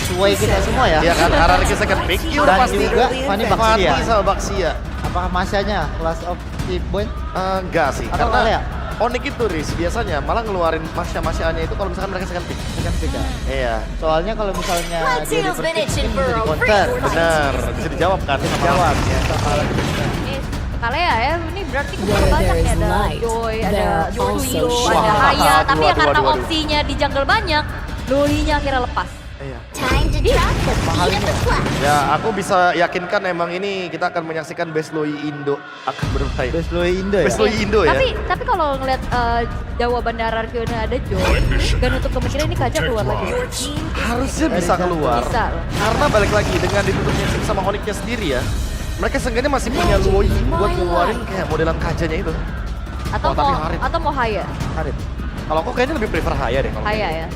sesuai kita semua ya. Ya kan, RRQ second pick, ya udah Dan pasti. juga Fanny Baxia. Fanny sama Baxia. Apakah masanya Class of the Point? Enggak sih, Atau karena Kalea? Onyx itu Riz, biasanya malah ngeluarin Masya-Masyanya itu kalau misalkan mereka second pick. Second pick ya. Iya, Soalnya kalau misalnya Let's dia use di the first pick, nation ini for bisa a di counter. benar. Bisa dijawab kan? Bisa jawab ya. Ini Kalea ya, ini berarti Where keluar banyak there ya. is Ada light, Joy, ada there are Jojo, also ada shadows. Haya. Tapi ya Aduh, karena aduh. opsinya di jungle banyak, Loli-nya akhirnya lepas. Iya. Time to drop the beat of the flag. Ya, aku bisa yakinkan emang ini kita akan menyaksikan Best Loi Indo akan bermain. Best Loi Indo ya. Best Loi Indo ya. Tapi kalau ngeliat jawaban dari Arkeona ada Joy, dan untuk kemungkinan ini Kaja keluar lagi. Harusnya bisa keluar. Bisa. Karena balik lagi dengan ditutupnya Sim sama Onyxnya sendiri ya. Mereka seenggaknya masih punya Loi buat ngeluarin kayak modelan kajanya itu. Atau Oh, tapi mau Harit. atau mau Haya. Harit. Kalau aku kayaknya lebih prefer Haya deh kalau. Haya ya.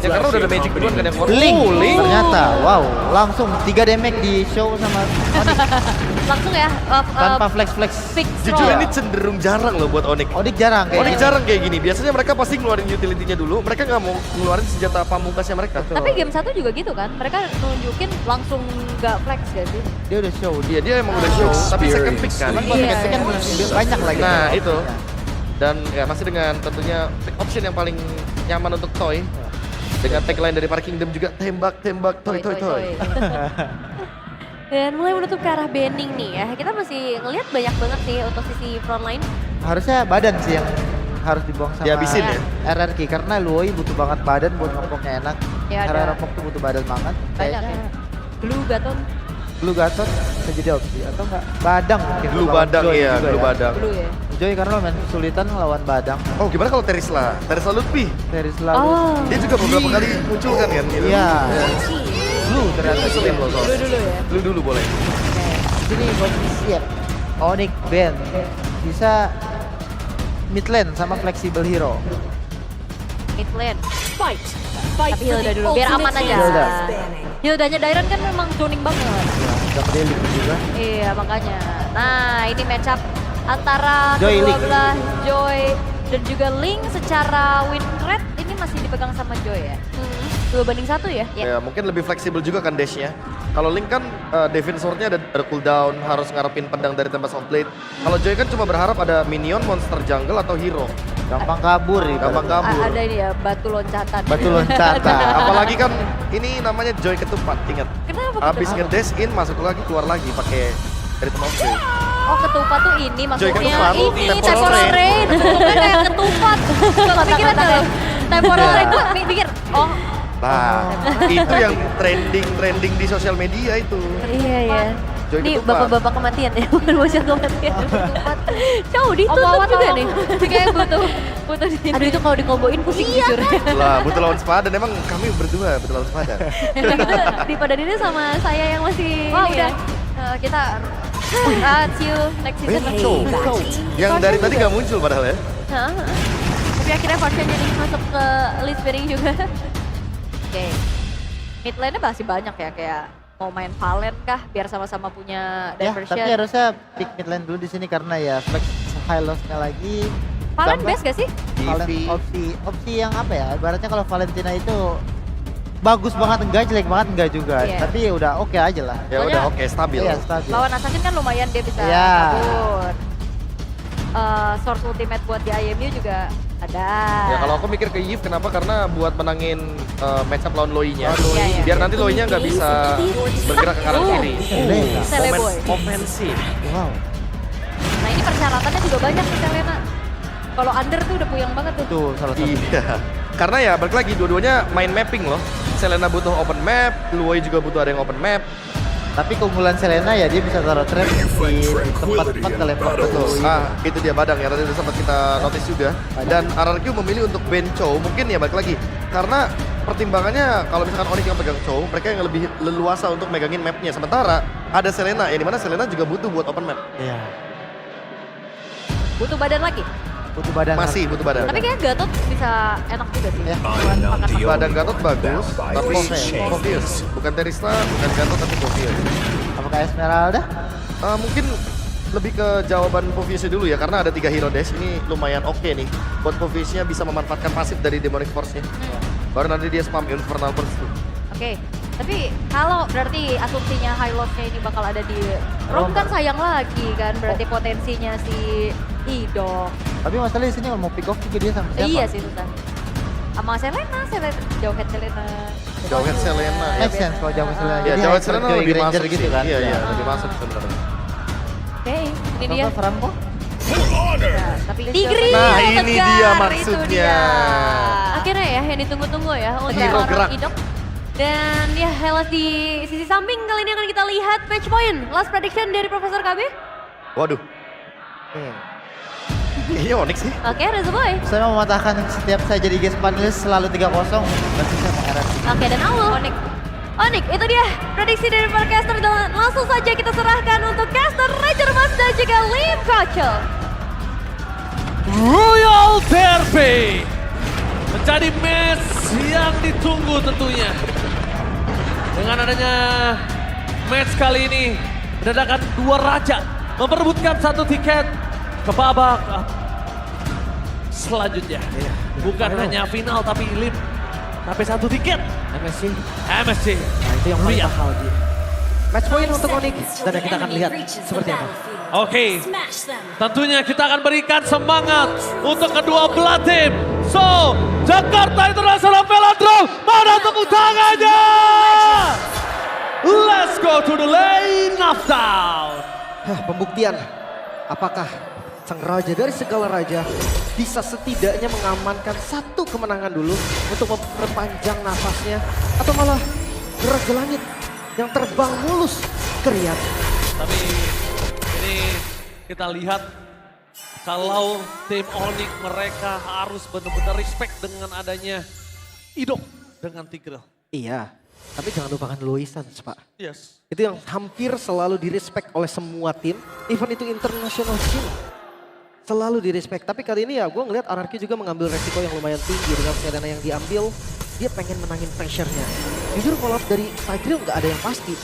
Ya karena udah ada magic duluan kan yang Link. Link. Ternyata wow, langsung 3 damage di show sama Onyx Langsung ya. tanpa flex-flex. Fix Jujur roll. ini cenderung jarang loh buat Onyx. Onyx jarang kayaknya. Onyx jarang kayak gini. Biasanya mereka pasti ngeluarin utility-nya dulu. Mereka nggak mau ngeluarin senjata pamungkasnya mereka. Tapi game 1 juga gitu kan. Mereka nunjukin langsung nggak flex gak sih? Dia udah show. Dia emang udah show, tapi second pick kan. Cuman Iya. kan banyak lagi. Nah, itu. Ya. Dan ya masih dengan tentunya pick option yang paling nyaman untuk Toy. Dengan tagline dari Park Kingdom juga tembak, toy. Dan mulai menutup ke arah Benning nih ya. Kita masih ngelihat banyak banget sih untuk sisi frontline. Harusnya badan sih yang harus dibuang sama Dihabisin ya? RRQ karena Luoi butuh banget badan buat ngopoknya enak. Ya, Karena ada. ngopok tuh butuh badan banget. Banyak ya. Blue Gaton, Blue Gatot bisa jadi opsi atau enggak Badang mungkin. Blue lawan Badang Joy iya, juga Blue ya. Badang. Blue ya. Joy karena lumayan kesulitan lawan Badang. Oh, gimana kalau Terisla? Terisla Lutfi. Dari selalu. Oh, Dia juga beberapa kali muncul kan gitu. Iya. Blue ternyata Ngeselin loh, Sos. Blue dulu ya. Blue dulu boleh. Ini posisi siap. Onyx Ben bisa mid lane sama flexible hero. Mid lane. Fight. Fight Tapi for Hilda the dulu, biar aman ultimate aja. Hilda. Hildanya Dairon kan memang zoning banget. Ya, udah medali juga. Iya makanya. Nah ini match up antara Joy, kedua Link. belah Joy dan juga Link secara win rate ini masih dipegang sama Joy ya. 2-1 ya? Ya, mungkin lebih fleksibel juga kan dashnya. Kalau Link kan Devin Sword-nya ada cooldown, harus ngarepin pedang dari Tempest of Blade. Kalau Joy kan cuma berharap ada minion, monster jungle atau hero. Gampang kabur Gampang kabur. Ada ini ya batu loncatan. Batu loncatan. Apalagi kan ini namanya Joy ketupat, ingat. Kenapa? Habis ngedash in, masuk lagi, keluar lagi pakai dari Tempat of Joy. Oh ketupat tuh ini Joy maksudnya ketupat. ini Temporal temporal rain. rain. Bukan kayak ketupat. Kepikiran tuh. Temporal rain gue pikir oh Nah, itu yang trending di sosial media itu. iya ya. Joy Ini ketupat. bapak-bapak kematian ya, bukan bocah kematian. Jauh ditutup juga nih. Kayak butuh di sini. Aduh itu kalau dikomboin pusing jujur. Lah, butuh lawan sepadan. Emang kami berdua butuh lawan sepadan. Di Padaninnya sama saya yang masih Oh, ini udah. ya. Kita see you next season. Benco. Yang dari tadi nggak muncul padahal ya. Hah? Tapi akhirnya Fortune jadi masuk ke list piring juga. Oke. Mid lane-nya masih banyak ya kayak mau main Valen kah biar sama-sama punya Ya, diversion. tapi harusnya pick mid lane dulu di sini karena ya flex high loss-nya lagi. Valen Gampang. best gak sih? Valen DP. opsi yang apa ya? Ibaratnya kalau Valentina itu bagus banget enggak, jelek banget enggak juga. Iya. Tapi udah oke aja lah. Ya Soalnya- udah oke, stabil. Iya, stabil. Lawan Assassin kan lumayan dia bisa Iya. kabur. Source ultimate buat di IMU juga ada. Ya kalau aku mikir ke Yves kenapa? Karena buat menangin match up lawan Loi-nya. Iya, iya. Biar nanti Loi-nya nggak bisa bergerak ke kanan kiri. Selena. Seleboy. Offensif. Wow. Nah ini persyaratannya juga banyak nih Selena. Kalau under tuh udah puyeng banget tuh. Itu salah satu. Iya. Karena ya balik lagi dua-duanya main mapping loh. Selena butuh open map, Loi juga butuh ada yang open map. Tapi keunggulan Selena ya dia bisa taruh trap di tempat-tempat kelempar betul. Ah, itu dia Badang ya, tadi udah sempat kita notice juga. Dan RRQ memilih untuk ban Chow, mungkin ya balik lagi. Karena pertimbangannya kalau misalkan Onyx yang pegang Chow, mereka yang lebih leluasa untuk megangin mapnya. Sementara ada Selena, ya dimana Selena juga butuh buat open map. Iya. Butuh badan lagi. Butuh badan. Masih butuh badan. Tapi kayak Gatot bisa enak juga sih. Ya. Buat makan Badan Gatot bagus, tapi Povius. Bukan Terisla, bukan Gatot, tapi Povius. Apakah Esmeralda? Mungkin lebih ke jawaban Poviusnya dulu ya, karena ada 3 hero dash, ini lumayan oke nih. Buat Poviusnya bisa memanfaatkan pasif dari Demonic Force-nya. Baru nanti dia spam Infernal Burst tuh. Oke, tapi kalau berarti asumsinya high loss-nya ini bakal ada di Rom kan sayang lagi kan berarti potensinya si Idok. Tapi masalahnya di sini kalau mau pick off juga dia sama siapa? Iya sih susah. Sama Selena, jauh head Selena. Jauhead Selena ya. Make sense kalau jauh Selena. Ya, Jadi Jauhead Hyper Selena Joy lebih Granger masuk gitu sih. kan. Iya, iya, lebih masuk sebenarnya. Oke, ini dia. Atau Franco? Nah, tapi Tigri, Nah, ini tegar, dia itu maksudnya. dia. Akhirnya ya yang ditunggu-tunggu ya untuk Hero seorang gerak. Idok. Dan ya Hellas di sisi samping kali ini akan kita lihat match point. Last prediction dari Profesor KB. Waduh. Kayaknya Onyx sih. Oke, Reza Boy. Saya mematahkan setiap saya jadi guest panelis selalu 3-0. Berarti saya mau RS. Oke, dan Aul. Onik, itu dia prediksi dari para caster. Dan langsung saja kita serahkan untuk caster Ranger Mas dan juga Lim Kacel. Royal Derby menjadi match yang ditunggu tentunya. Dengan adanya match kali ini mendatangkan dua raja memperebutkan satu tiket ke babak selanjutnya. Bukan hanya final tapi Lim tapi satu tiket MSC. MSC. Nah itu yang paling Ria. mahal Ji. Match point untuk Onyx dan kita akan lihat seperti apa. Oke, tentunya kita akan berikan semangat untuk kedua belah tim. So, Jakarta International Velodrome, mana tepuk tangannya? Let's go to the lane of down. Pembuktian apakah sang raja dari segala raja bisa setidaknya mengamankan satu kemenangan dulu untuk memperpanjang nafasnya atau malah gerak ke langit yang terbang mulus ke Riyadh. Tapi ini kita lihat kalau tim Onyx mereka harus benar-benar respect dengan adanya Idok dengan Tigreal. Iya, tapi jangan lupakan Loisan, Pak. Yes. Itu yang hampir selalu direspek oleh semua tim, even itu international team. Selalu direspek, tapi kali ini ya gue ngeliat RRQ juga mengambil resiko yang lumayan tinggi dengan Selena yang diambil. Dia pengen menangin pressure-nya. Jujur kalau dari Tigreal nggak ada yang pasti.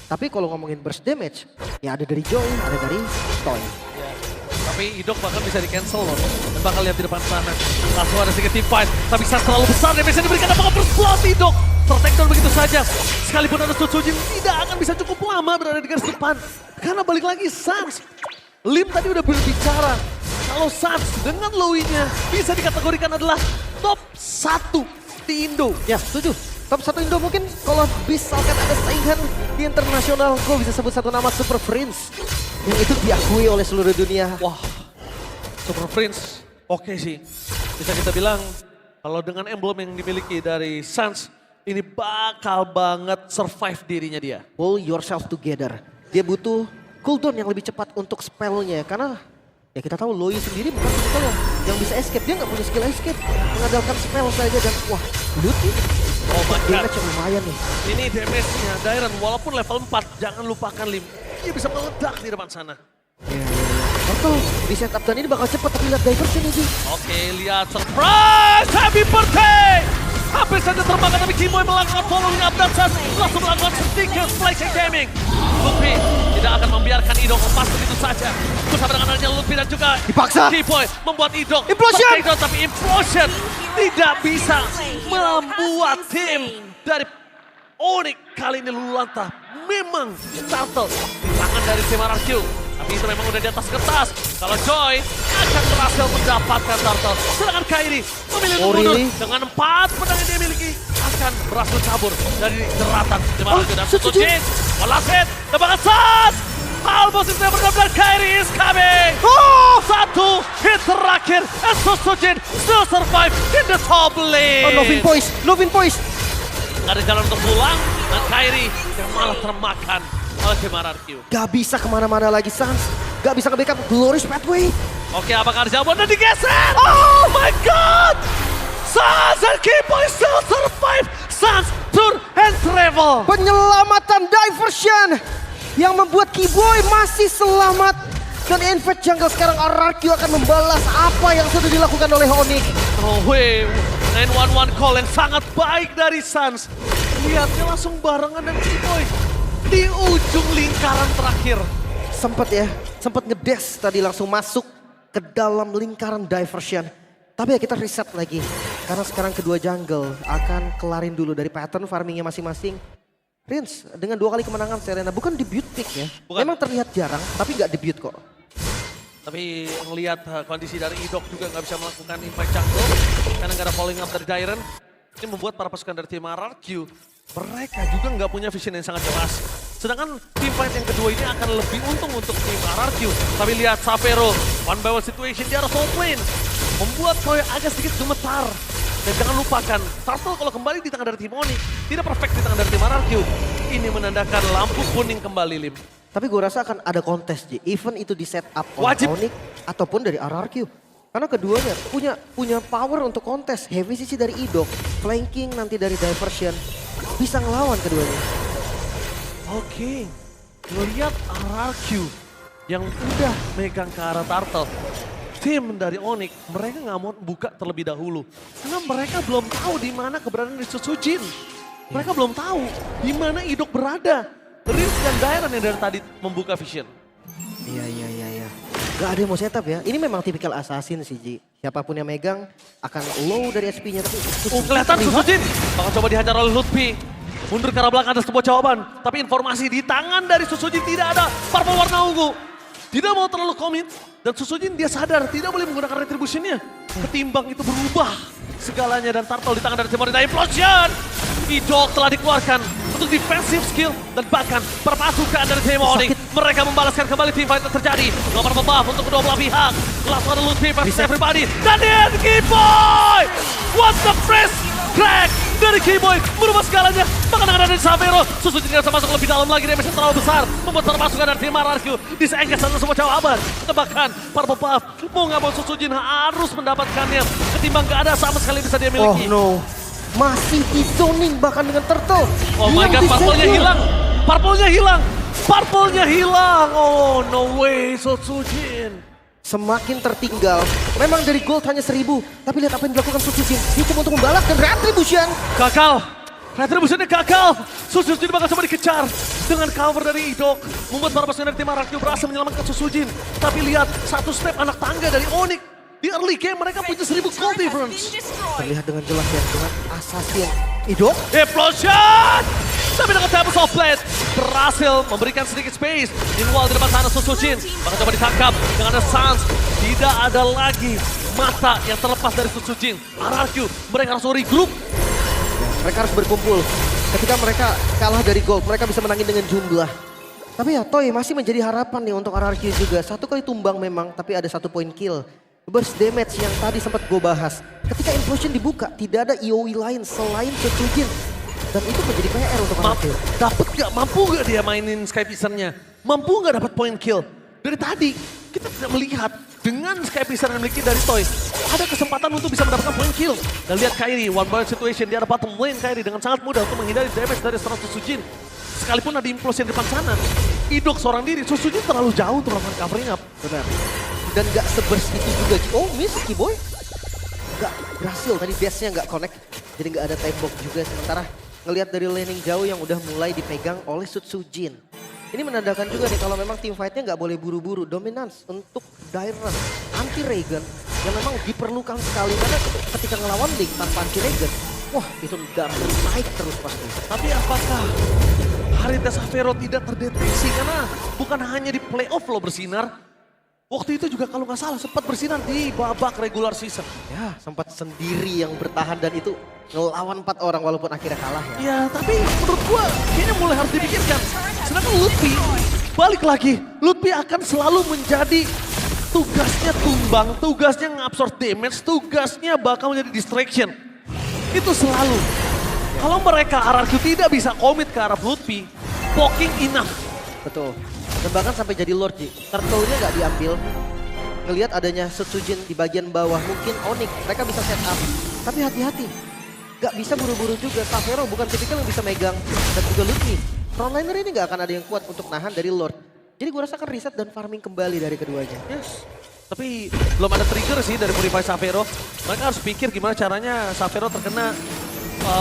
Tapi kalau ngomongin burst damage, ya ada dari Joy, ada dari Toy. Ya. Tapi Idok bahkan bisa di cancel loh. Dan bakal lihat di depan sana. Langsung ada sedikit team fight. Tapi saat terlalu besar damage yang diberikan apakah first blood Idok. Tertakedown begitu saja. Sekalipun ada Sutsujin tidak akan bisa cukup lama berada di garis depan. Karena balik lagi Sans. Lim tadi udah berbicara. Kalau Sans dengan Lowy-nya bisa dikategorikan adalah top 1 di Indo. Ya, setuju. Top 1 Indo mungkin kalau misalkan ada saingan di internasional, gue bisa sebut satu nama Super Prince. Yang itu diakui oleh seluruh dunia. Wah, Super Prince oke sih. Bisa kita bilang kalau dengan emblem yang dimiliki dari Sans, ini bakal banget survive dirinya dia. Pull yourself together. Dia butuh cooldown yang lebih cepat untuk spellnya. Karena ya kita tahu Lowy sendiri bukan tipe yang bisa escape. Dia nggak punya skill escape. Mengandalkan spell saja dan wah, lucu. Oh my god. Damage yang lumayan nih. Ini damage-nya Dairon walaupun level 4, jangan lupakan Lim. Dia bisa meledak di depan sana. Betul, di setup dan ini bakal cepat tapi lihat diversion ini. Oke, lihat surprise! Happy birthday! Hampir saja terbakar tapi Kimoy melakukan following up dan Sans langsung melakukan sedikit flashing gaming. Luffy tidak akan membiarkan Idok lepas begitu saja. Bersama dengan adanya Luffy dan juga Dipaksa. Kimoy membuat Idok Implosion! tertakedown, tapi Implosion tidak bisa membuat tim dari Onyx kali ini luluh lantah. Memang turtle di tangan dari tim RRQ. Tapi itu memang udah di atas kertas. Kalau Joy akan berhasil mendapatkan turtle. Sedangkan Kairi memilih untuk mundur. really? Dengan 4 pedang yang dia miliki akan berhasil kabur dari jeratan tim RRQ. Dan Sutsujin, last hit, tembakan Sans. Almost is never dan Kairi is coming. Satu hit terakhir. And Sutsujin still survive in the top lane. Oh, Novin Poise. Gak ada jalan untuk pulang, dan Kairi yang malah termakan oleh tim RRQ. Gak bisa kemana-mana lagi Sans. Gak bisa nge-backup Glorious Pathway. Oke, apakah ada jawaban dan digeser? Oh my god! Sans and Kimoy still survive! Sans turn and travel! Penyelamatan diversion yang membuat Keyboy masih selamat. Dan Invade Jungle sekarang RRQ akan membalas apa yang sudah dilakukan oleh Onyx. Oh wait, 911 call yang sangat baik dari Sans. Lihatnya langsung barengan dan Kimoy di ujung lingkaran terakhir. Sempat ngedes tadi langsung masuk ke dalam lingkaran diversion. Tapi ya kita reset lagi. Karena sekarang kedua jungle akan kelarin dulu dari pattern farmingnya masing-masing. Rins dengan 2 kali kemenangan Serena, bukan debut pick ya. Bukan. Memang terlihat jarang, tapi nggak debut kok. Tapi ngelihat kondisi dari Idok juga nggak bisa melakukan impact jungle. Karena nggak ada following up dari Dairen. Ini membuat para pasukan dari tim RRQ, mereka juga nggak punya vision yang sangat jelas. Sedangkan tim fight yang kedua ini akan lebih untung untuk tim RRQ. Tapi lihat Xavero, one by one situation di arah top lane. Membuat Toy agak sedikit gemetar. Dan jangan lupakan, Turtle kalau kembali di tangan dari tim Onyx, tidak perfect di tangan dari tim RRQ. Ini menandakan lampu kuning kembali, Lim. Tapi gue rasa akan ada kontes, Ji. Even itu di set up oleh Wajib. Onyx ataupun dari RRQ. Karena keduanya punya power untuk kontes. Heavy sisi dari Idok, flanking nanti dari Diversion. Bisa ngelawan keduanya. Oke, ngelihat RRQ yang udah megang ke arah Turtle. Tim dari Onyx, mereka nggak mau buka terlebih dahulu. Karena mereka belum tahu di mana keberadaan Sujin. Mereka belum tahu di mana Idok berada. Riz dan Dairen yang dari tadi membuka vision. Iya. Gak ada yang mau setup ya. Ini memang tipikal assassin sih, Ji. Siapapun yang megang akan low dari SP-nya. Tapi Kelihatan Sujin bakal coba dihajar oleh Lutfi. Mundur ke arah belakang ada sebuah jawaban. Tapi informasi di tangan dari Sujin tidak ada. Purple warna ungu. Tidak mau terlalu komit. Dan Sujin dia sadar tidak boleh menggunakan retribution-nya. Ketimbang itu berubah segalanya. Dan Turtle di tangan dari Timor Daya Implosion. Idok telah dikeluarkan untuk defensive skill. Dan bahkan perpasukan dari tim Onyx. Mereka membalaskan kembali tim fight yang terjadi. Nomor buff untuk kedua belah pihak. Langsung ada Lutfi versus everybody. Dan dia Keyboy! What the press? Crack dari Keyboy merubah segalanya. Bahkan dengan ada Xavero, Sujin tidak bisa masuk lebih dalam lagi. Damage terlalu besar. Membuat perpasukan dari tim RRQ disengges satu semua jawaban. Tebakan purple buff. Mau nggak mau Sujin harus mendapatkannya. Ketimbang nggak ada sama sekali bisa dia miliki. Oh no. Masih di zoning bahkan dengan Turtle. Oh my god, purple-nya hilang. Purple-nya hilang. Purple-nya hilang. Oh no way, Sujin. Semakin tertinggal. Memang dari gold hanya 1000. Tapi lihat apa yang dilakukan Sujin. Dia cuma untuk membalas dan retribution. Gagal. Retribution-nya gagal. Sujin bakal coba dikejar. Dengan cover dari Idok. Membuat para pasukan dari tim RRQ berhasil menyelamatkan Sujin. Tapi lihat, satu step anak tangga dari Onyx. Di early game mereka punya 1000 gold difference. Terlihat dengan jelas ya, dengan assassin. Idok. Explosion! Tapi dengan Tempest of Blade berhasil memberikan sedikit space. Meanwhile di depan sana Sujin bakal coba ditangkap dengan ada Sans. Tidak ada lagi mata yang terlepas dari Sujin. RRQ mereka harus regroup. Mereka harus berkumpul. Ketika mereka kalah dari gold, mereka bisa menangin dengan jumlah. Tapi ya Toy masih menjadi harapan nih untuk RRQ juga. 1 kali tumbang memang, tapi ada 1 point kill. Burst damage yang tadi sempat gue bahas. Ketika implosion dibuka, tidak ada EOE lain selain Sujin. Dan itu menjadi PR untuk RRQ. Mampu gak dia mainin Sky Piercer-nya? Mampu gak dapat point kill? Dari tadi kita tidak melihat dengan Sky Piercer yang dimiliki dari Toy. Ada kesempatan untuk bisa mendapatkan point kill. Dan lihat Kairi, one by one situation di arah bottom lane Kairi dengan sangat mudah untuk menghindari damage dari serangan Sujin. Sekalipun ada implosion di depan sana. Idok seorang diri, Sujin terlalu jauh untuk melakukan covering up. Benar. Dan gak seburst itu juga. Oh miss Keyboy. Gak berhasil, tadi dash-nya gak connect. Jadi gak ada tembok juga. Sementara ngelihat dari laning jauh yang udah mulai dipegang oleh Sujin. Ini menandakan juga nih kalau memang tim fight-nya nggak boleh buru-buru. Dominance untuk Dairen, anti Regen yang memang diperlukan sekali. Karena ketika ngelawan Link tanpa anti Regen, wah itu darah naik terus pasti. Tapi apakah Harita Xavero tidak terdeteksi? Karena bukan hanya di playoff lo bersinar. Waktu itu juga kalau nggak salah sempat bersinar di babak regular season. Ya sempat sendiri yang bertahan dan itu ngelawan 4 orang walaupun akhirnya kalah ya. Ya tapi menurut gua kayaknya mulai harus dipikirkan. Sedangkan Lutfi balik lagi. Lutfi akan selalu menjadi tugasnya tumbang, tugasnya ngabsorb damage, tugasnya bakal menjadi distraction. Itu selalu. Kalau mereka RRQ tidak bisa komit ke arah Lutfi, poking enough. Betul. Dan bahkan sampai jadi Lord Ji. Turtle-nya nggak diambil. Ngelihat adanya Sujin di bagian bawah. Mungkin Onyx mereka bisa set up. Tapi hati-hati. Gak bisa buru-buru juga. Xavero bukan tipikal yang bisa megang. Dan juga Lutfi. Frontliner ini gak akan ada yang kuat untuk nahan dari Lord. Jadi gue rasakan reset dan farming kembali dari keduanya. Yes. Tapi belum ada trigger sih dari Purify Xavero. Mereka harus pikir gimana caranya Xavero terkena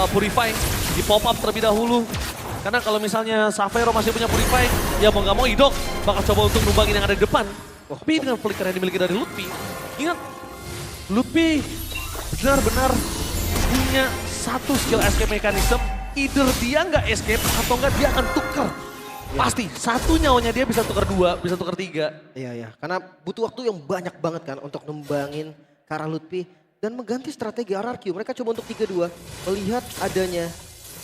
Purify. Di pop up terlebih dahulu. Karena kalau misalnya Xavero masih punya Purify, ya mau gak mau Idok bakal coba untuk numbangin yang ada di depan. Tapi dengan flicker yang dimiliki dari Lutfi, ingat Lutfi benar-benar punya satu skill escape mechanism, either dia nggak escape atau nggak dia akan tuker. Pasti, satu nyawanya dia bisa tuker 2, bisa tuker 3. Iya, karena butuh waktu yang banyak banget kan untuk nembangin Kara Lutfi dan mengganti strategi RRQ. Mereka coba untuk 3-2, melihat adanya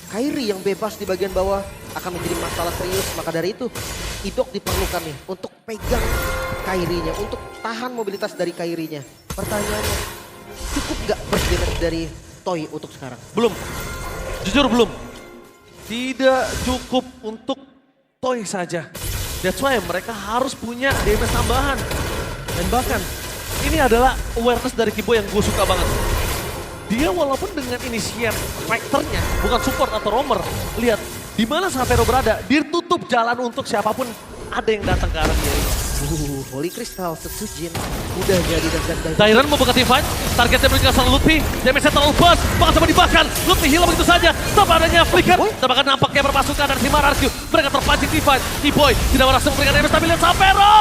Kairi yang bebas di bagian bawah akan menjadi masalah serius. Maka dari itu, Idok diperlukan nih untuk pegang Kairinya, untuk tahan mobilitas dari Kairinya. Pertanyaannya, cukup nggak burst damage dari Toy untuk sekarang? Belum, jujur belum. Tidak cukup untuk Toy saja. That's why mereka harus punya damage tambahan. Dan bahkan ini adalah awareness dari Kibo yang gue suka banget. Dia walaupun dengan initiate factornya bukan support atau roamer. Lihat di mana Savero berada, dia tutup jalan untuk siapapun ada yang datang ke arah dia. Holy Crystal, Setsujin udah jadi dan Dairon mau buka team fight, targetnya berikan sang Lutfi, damage-nya terlalu bas, bahkan sama dibakar. Lutfi hilang begitu saja, tanpa adanya flicker. Dan bahkan nampaknya berpasukan dari tim RRQ. Mereka terpancing team fight, T-Boy tidak berhasil memberikan damage, tapi lihat Savero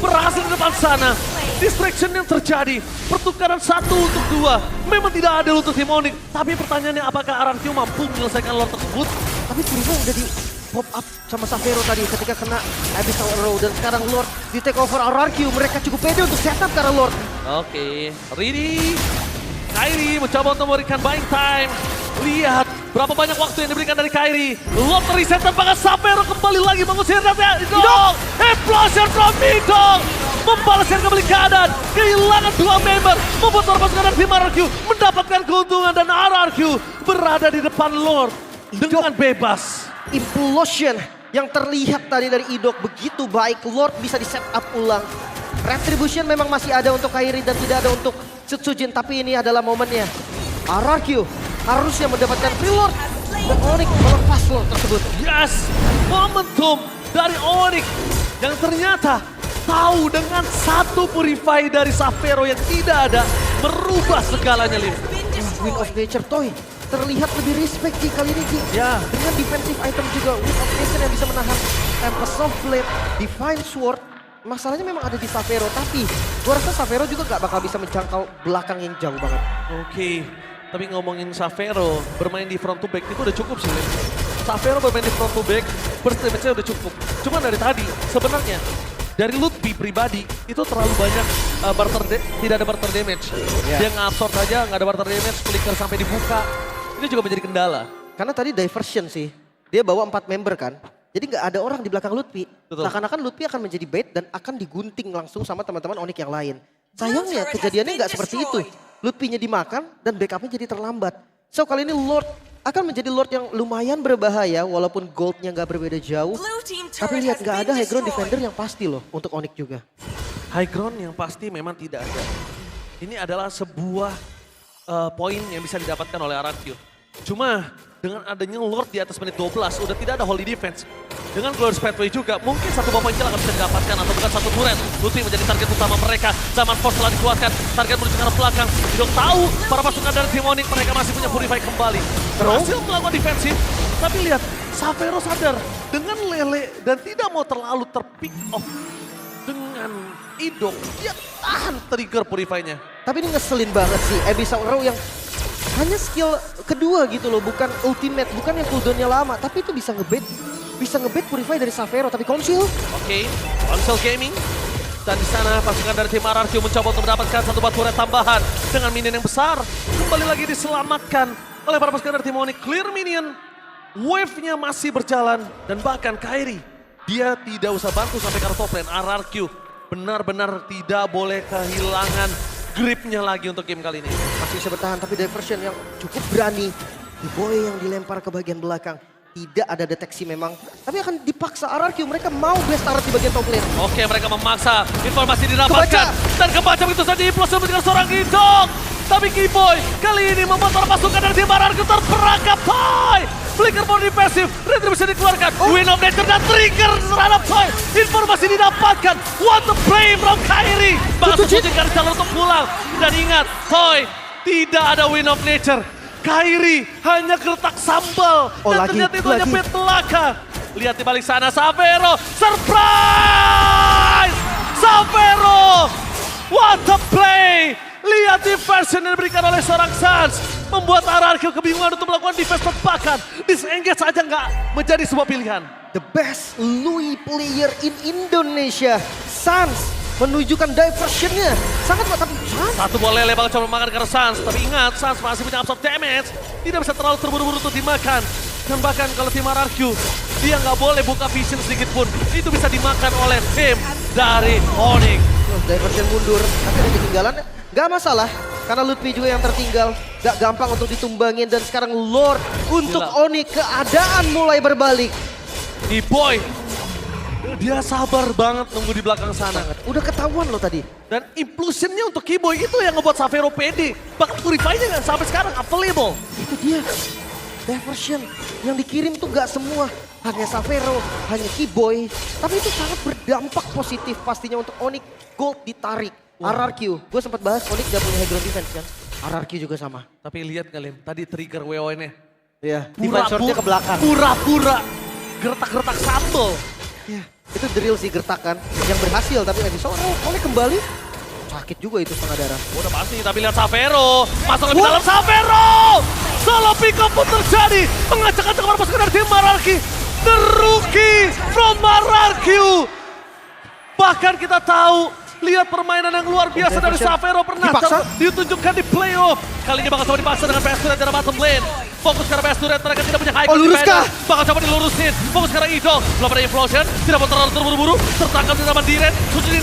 berhasil di depan sana. Distraction yang terjadi, pertukaran 1 untuk 2. Memang tidak adil untuk tim Onyx, tapi pertanyaannya apakah RRQ mampu menyelesaikan Lord tersebut? Tapi Purify udah di pop up sama Savero tadi ketika kena Abyssal Arrow dan sekarang Lord di take over RRQ. Mereka cukup pede untuk setup karena Lord. Oke, ready. Kairi mencoba untuk memberikan buying time. Lihat berapa banyak waktu yang diberikan dari Kairi. Lord reset dan bahkan Savero kembali lagi mengusir datanya. Idong! Explosion from Idong! Membalaskan kembali keadaan. Kehilangan 2 member. Membuat pasukan dari tim RRQ mendapatkan keuntungan dan RRQ berada di depan Lord dengan bebas. Implosion yang terlihat tadi dari Idok begitu baik. Lord bisa di set up ulang. Retribution memang masih ada untuk Kairi dan tidak ada untuk Setsujin. Tapi ini adalah momennya. RRQ harusnya mendapatkan free Lord. Dan Onyx melepas Lord tersebut. Yes, momentum dari Onyx yang ternyata tahu dengan satu Purify dari Savero yang tidak ada merubah segalanya, Lim. Wind of Nature Toy terlihat lebih respect Ki kali ini Ki. Ya. Dengan defensive item juga Wind of Nature yang bisa menahan Tempest of Blade, Divine Sword. Masalahnya memang ada di Savero, tapi gua rasa Savero juga gak bakal bisa menjangkau belakang yang jauh banget. Oke, tapi ngomongin Savero bermain di front to back itu udah cukup sih, Lim. Savero bermain di front to back, burst damage-nya udah cukup. Cuma dari tadi sebenarnya dari Lutfi pribadi itu terlalu banyak tidak ada barter damage. Dia ngabsorb aja, nggak ada barter damage, flicker sampai dibuka. Ini juga menjadi kendala. Karena tadi diversion sih, dia bawa 4 member kan. Jadi nggak ada orang di belakang Lutfi. Betul. Seakan-akan Lutfi akan menjadi bait dan akan digunting langsung sama teman-teman Onyx yang lain. Sayangnya kejadiannya nggak seperti itu. Lutfinya dimakan dan backupnya jadi terlambat. So kali ini Lord akan menjadi Lord yang lumayan berbahaya walaupun goldnya nggak berbeda jauh. Tapi lihat nggak ada high ground defender yang pasti loh untuk Onyx juga. High ground yang pasti memang tidak ada. Ini adalah sebuah poin yang bisa didapatkan oleh RRQ. Cuma dengan adanya Lord di atas menit 12 udah tidak ada holy defense. Dengan Glorious Pathway juga mungkin satu bomba kill akan bisa didapatkan atau bukan satu turret. Lutfi menjadi target utama mereka. Zaman Force telah dikeluarkan. Target menuju ke arah belakang. Idok tahu para pasukan dari tim Onyx mereka masih punya Purify kembali. Berhasil melakukan defensif. Tapi lihat Savero sadar dengan lele dan tidak mau terlalu terpick off dengan Idok. Dia tahan trigger Purify-nya. Tapi ini ngeselin banget sih Abyssal Arrow yang hanya skill kedua gitu loh, bukan ultimate, bukan yang cooldownnya lama, tapi itu bisa ngebait Purify dari Savero, tapi Conceal. Oke, Conceal Gaming. Dan di sana pasukan dari tim RRQ mencoba untuk mendapatkan satu batu turret tambahan dengan minion yang besar. Kembali lagi diselamatkan oleh para pasukan dari tim Onyx. Clear minion, wave-nya masih berjalan dan bahkan Kairi dia tidak usah bantu sampai ke arah top lane. RRQ benar-benar tidak boleh kehilangan gripnya lagi untuk game kali ini. Masih bisa bertahan, tapi diversion yang cukup berani. The boy yang dilempar ke bagian belakang. Tidak ada deteksi memang, tapi akan dipaksa RRQ. Mereka mau best turret di bagian top lane. Oke, mereka memaksa. Informasi didapatkan. Kebaca. Dan kebaca begitu saja implosi dengan seorang Idok. Tapi Kiboy kali ini membuat para pasukan dari tim RRQ terperangkap. Toy! Flicker body defensif. Retribution dikeluarkan. Wind of Nature dan trigger terhadap Toy. Informasi didapatkan. What a play from Kairi. Bahkan Setsujin garis jalan untuk pulang. Dan ingat, Toy tidak ada Wind of Nature. Kairi hanya gertak sambal. Oh, Dan lagi, ternyata itu hanya lagi. petelaka. Lihat di balik sana, Savero. Surprise! Savero! What a play! Lihat diversion yang diberikan oleh seorang Sans. membuat RRQ kebingungan untuk melakukan defense tebakan. Disengage saja nggak menjadi sebuah pilihan. The best Louis player in Indonesia, Sans, menunjukkan diversionnya. Sangat kuat, tapi Sans Satu bola lele bakal coba makan ke Sans, tapi ingat Sans masih punya absorb damage. Tidak bisa terlalu terburu-buru untuk dimakan. Dan bahkan kalau tim RRQ, dia nggak boleh buka vision sedikit pun. Itu bisa dimakan oleh tim dari Onyx. diversion mundur, tapi ada ketinggalan. Gak masalah, karena Lutfi juga yang tertinggal. Gak gampang untuk ditumbangin dan sekarang Lord untuk Gila. Onyx, keadaan mulai berbalik. Boy, dia sabar banget nunggu di belakang sana. Udah ketahuan loh tadi. Dan implosionnya untuk Keyboy itu yang ngebuat Xavero pede. Bahkan Purify-nya nggak sampai sekarang available. Itu dia. Diversion yang dikirim tuh gak semua. Hanya Xavero, hanya Keyboy. Tapi itu sangat berdampak positif pastinya untuk Onyx. Gold ditarik. RRQ, gue sempat bahas Onyx gak punya high ground defense kan. RRQ juga sama. Tapi lihat nggak Lim, tadi trigger WO-nya. Iya, defense shotnya ke belakang. Pura-pura gertak-gertak sambal. Ya, itu drill sih gertakan yang berhasil tapi nggak bisa. Oh, Onyx kembali. Sakit juga itu setengah darah. Udah pasti, tapi lihat Xavero. Masuk lebih dalam Xavero. Solo pick up pun terjadi. Mengacak-acak kemana pasukan dari tim RRQ. The rookie from RRQ. Bahkan kita tahu, lihat permainan yang luar biasa dari Xavero pernah Dipaksa? ditunjukkan di playoff. Kali ini bakal coba dipaksa dengan PS Turret dari bottom lane. Fokus karena PS Turret, mereka tidak punya high ground lurus kah? defender. Bakal coba dilurusin. Fokus karena Idol. Belum ada implosion. Tidak mau terlalu terburu-buru. Tertangkap di dalam Diren.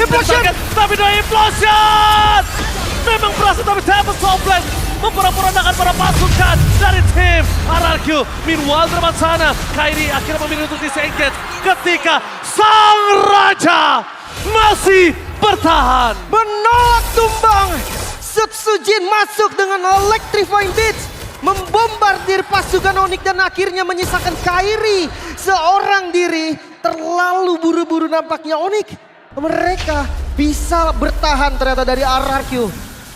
Implosion! Tapi ada implosion! Memang berhasil tapi Devil Soulblast memporak-porandakan para pasukan dari tim RRQ. Meanwhile di depan sana, Kairi akhirnya memilih untuk disengage ketika Sang Raja masih bertahan. Menolak tumbang. Sutsujin masuk dengan electrifying beats. Membombardir pasukan Onyx dan akhirnya menyisakan Kairi seorang diri. Terlalu buru-buru nampaknya Onyx. Mereka bisa bertahan ternyata dari RRQ.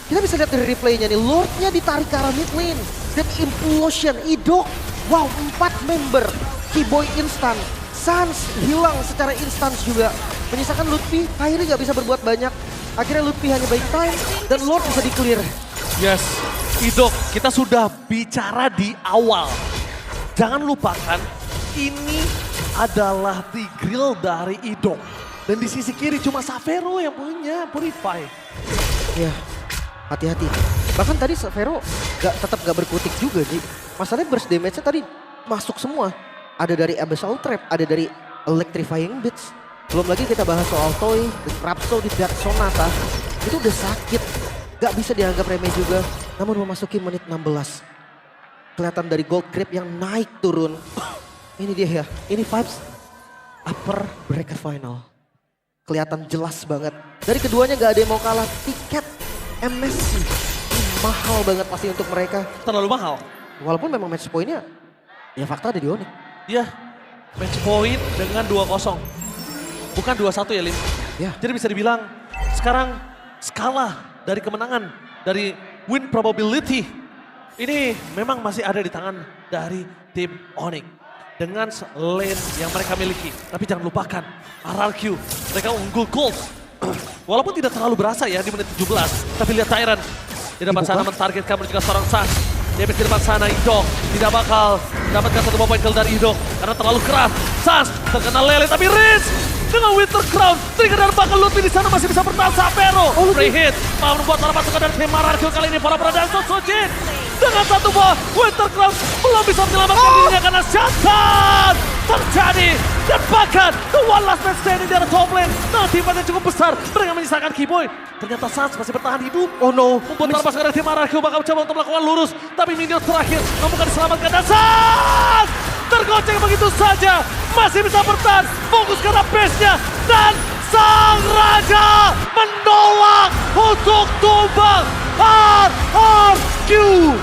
Kita bisa lihat dari replaynya nih, Lordnya ditarik ke arah mid lane. Dan implosion, Idok, wow 4 member. Keyboy instan, Sans hilang secara instan juga. Menyisakan Lutfi, Kairi gak bisa berbuat banyak. Akhirnya Lutfi hanya buying time dan Lord bisa di-clear. Yes, Idok, kita sudah bicara di awal. Jangan lupakan, ini adalah Tigreal dari Idok. Dan di sisi kiri cuma Xavero yang punya Purify. Ya, hati-hati. Bahkan tadi Xavero tetap gak berkutik juga, Ji. Masalahnya burst damage-nya tadi masuk semua. Ada dari Abyssal Trap, ada dari Electrifying Beats. Belum lagi kita bahas soal Toy, Rhapsody, Dark Sonata. Itu udah sakit. Gak bisa dianggap remeh juga. Namun memasuki menit 16. Kelihatan dari Gold Grip yang naik turun. Ini dia ya, ini vibes upper bracket final. Kelihatan jelas banget. Dari keduanya gak ada yang mau kalah. Tiket MSC mahal banget pasti untuk mereka. Terlalu mahal. Walaupun memang match point-nya ya fakta ada di Onyx. Ya, match point dengan 2-0. Bukan 2-1 ya Lim. Ya. Jadi bisa dibilang sekarang skala dari kemenangan, dari win probability. Ini memang masih ada di tangan dari tim Onyx. Dengan lane yang mereka miliki. Tapi jangan lupakan RRQ, mereka unggul gold. Walaupun tidak terlalu berasa ya di menit 17. Tapi lihat Tyrant di depan sana mentargetkan juga seorang Sans. Dia di depan sana Idok tidak bakal dapatkan satu poin kill dari Idok. Karena terlalu keras. Sans terkena lele tapi Riz dengan Winter Crown. Trigger dan bakal Lutfi di sana masih bisa bertahan Xavero. Free hit. Mau membuat para pasukan dari tim RRQ kali ini para dan Sutsujin. Dengan satu buah Winter Crown belum bisa menyelamatkan dirinya karena shutdown terjadi. Dan bahkan the one last man standing di arah top lane. Nah timnya cukup besar. Mereka menyisakan Keyboy. Ternyata Sans masih bertahan hidup. Oh no. Membuat para pasukan dari tim RRQ bakal mencoba untuk melakukan lurus. Tapi minion terakhir bukan diselamatkan. Dan Sans tergoceng begitu saja. Masih bisa bertahan. Fokus karena base-nya. Dan Sang Raja menolak untuk tumbang.